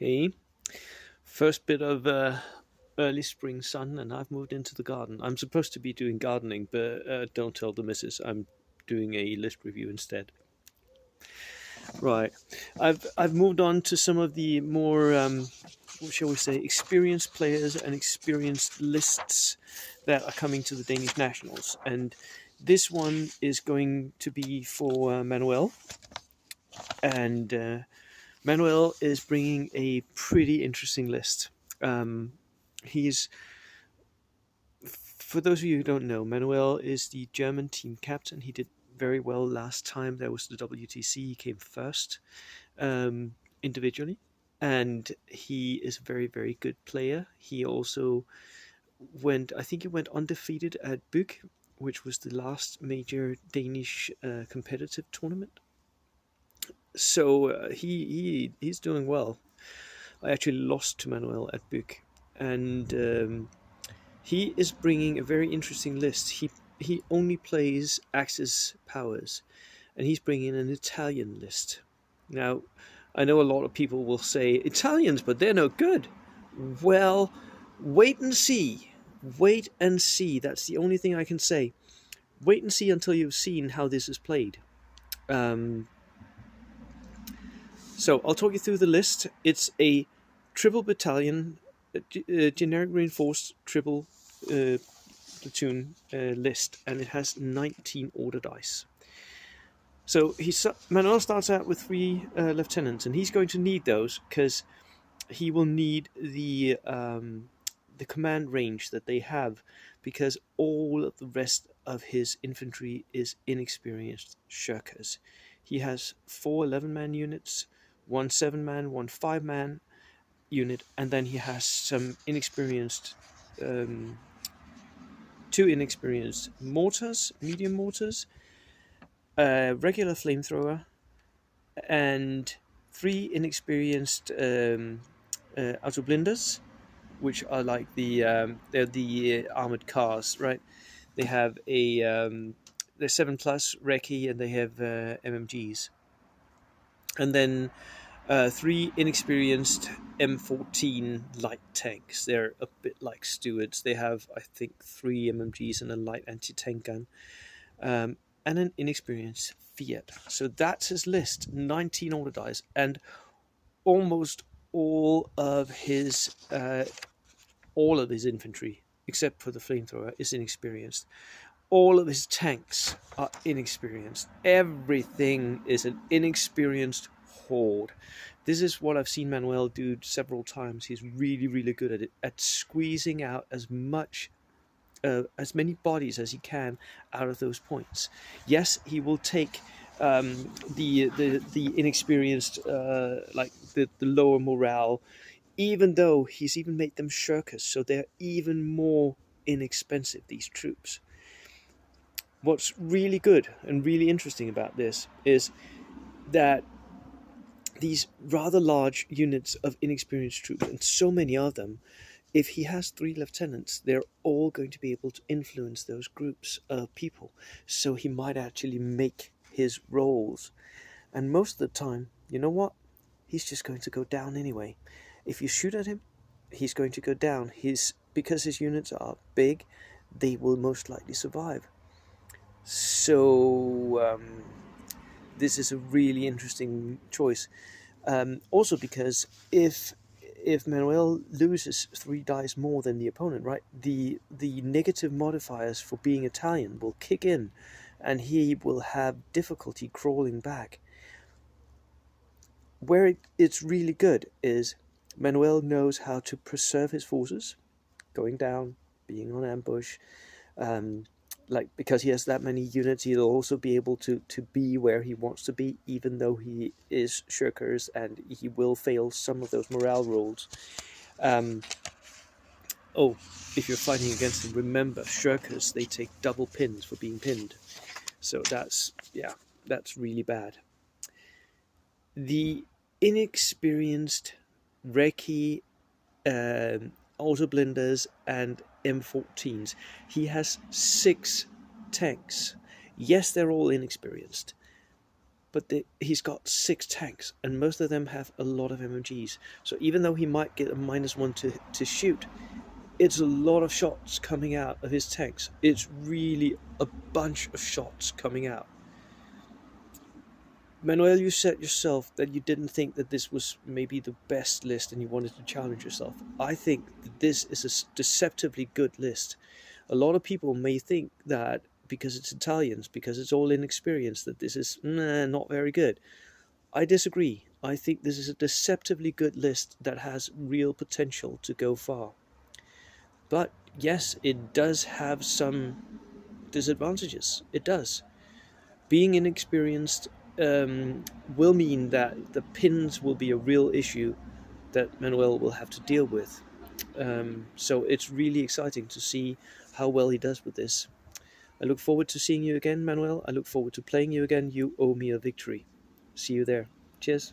Hey, first bit of early spring sun, and I've moved into the garden. I'm supposed to be doing gardening, but don't tell the missus. I'm doing a list review instead. Right, I've moved on to some of the more, what shall we say, experienced players and experienced lists that are coming to the Danish Nationals, and this one is going to be for Manuel, and Manuel is bringing a pretty interesting list. He's For those of you who don't know, Manuel is the German team captain. He did very well last time there was the WTC. He came first individually, and he is a very, very good player. He also I think he went undefeated at Bug, which was the last major Danish competitive tournament. So he's doing well. I actually lost to Manuel at Bug, and he is bringing a very interesting list. He only plays Axis powers, and he's bringing an Italian list. Now, I know a lot of people will say Italians, but they're no good. Well, wait and see. Wait and see. That's the only thing I can say. Wait and see until you've seen how this is played. Um, so I'll talk you through the list. It's a triple battalion, generic reinforced triple platoon list, and it has 19 order dice. So Manuel starts out with 3 lieutenants, and he's going to need those because he will need the command range that they have, because all of the rest of his infantry is inexperienced shirkers. He has 4 11-man units, 1 7-man, 1 5-man unit, and then he has some inexperienced 2 inexperienced mortars, medium mortars, a regular flamethrower, and 3 inexperienced auto blinders, which are like they're the armored cars, right? They have they're 7+ recce, and they have MMGs, and then 3 inexperienced M14 light tanks. They're a bit like Stewards. They have, I think, 3 MMGs and a light anti-tank gun, and an inexperienced Fiat. So that's his list. 19 order dice, and almost all of his infantry, except for the flamethrower, is inexperienced. All of his tanks are inexperienced. Everything is an inexperienced horde. This is what I've seen Manuel do several times. He's really, really good at it, at squeezing out as many bodies as he can out of those points. Yes, he will take the inexperienced, like the lower morale, even though he's even made them shirkers, so they're even more inexpensive, these troops. What's really good and really interesting about this is that these rather large units of inexperienced troops, and so many of them, if he has 3 lieutenants, they're all going to be able to influence those groups of people. So he might actually make his rolls. And most of the time, you know what? He's just going to go down anyway. If you shoot at him, he's going to go down. Because his units are big, they will most likely survive. So this is a really interesting choice. Also because if Manuel loses 3 dice more than the opponent, right, the negative modifiers for being Italian will kick in, and he will have difficulty crawling back. Where it's really good is Manuel knows how to preserve his forces, going down, being on ambush. Because he has that many units, he'll also be able to be where he wants to be, even though he is shirkers, and he will fail some of those morale rolls. If you're fighting against him, remember, shirkers, they take double pins for being pinned. So that's really bad. The inexperienced recce auto blinders and M14s. He has 6 tanks. Yes, they're all inexperienced, but he's got 6 tanks, and most of them have a lot of MMGs. So even though he might get a -1 to shoot, it's a lot of shots coming out of his tanks. It's really a bunch of shots coming out. Manuel, you said yourself that you didn't think that this was maybe the best list and you wanted to challenge yourself. I think that this is a deceptively good list. A lot of people may think that because it's Italians, because it's all inexperienced, that this is not very good. I disagree. I think this is a deceptively good list that has real potential to go far. But yes, it does have some disadvantages. It does. Being inexperienced will mean that the pins will be a real issue that Manuel will have to deal with. So it's really exciting to see how well he does with this. I look forward to seeing you again, Manuel. I look forward to playing you again. You owe me a victory. See you there. Cheers.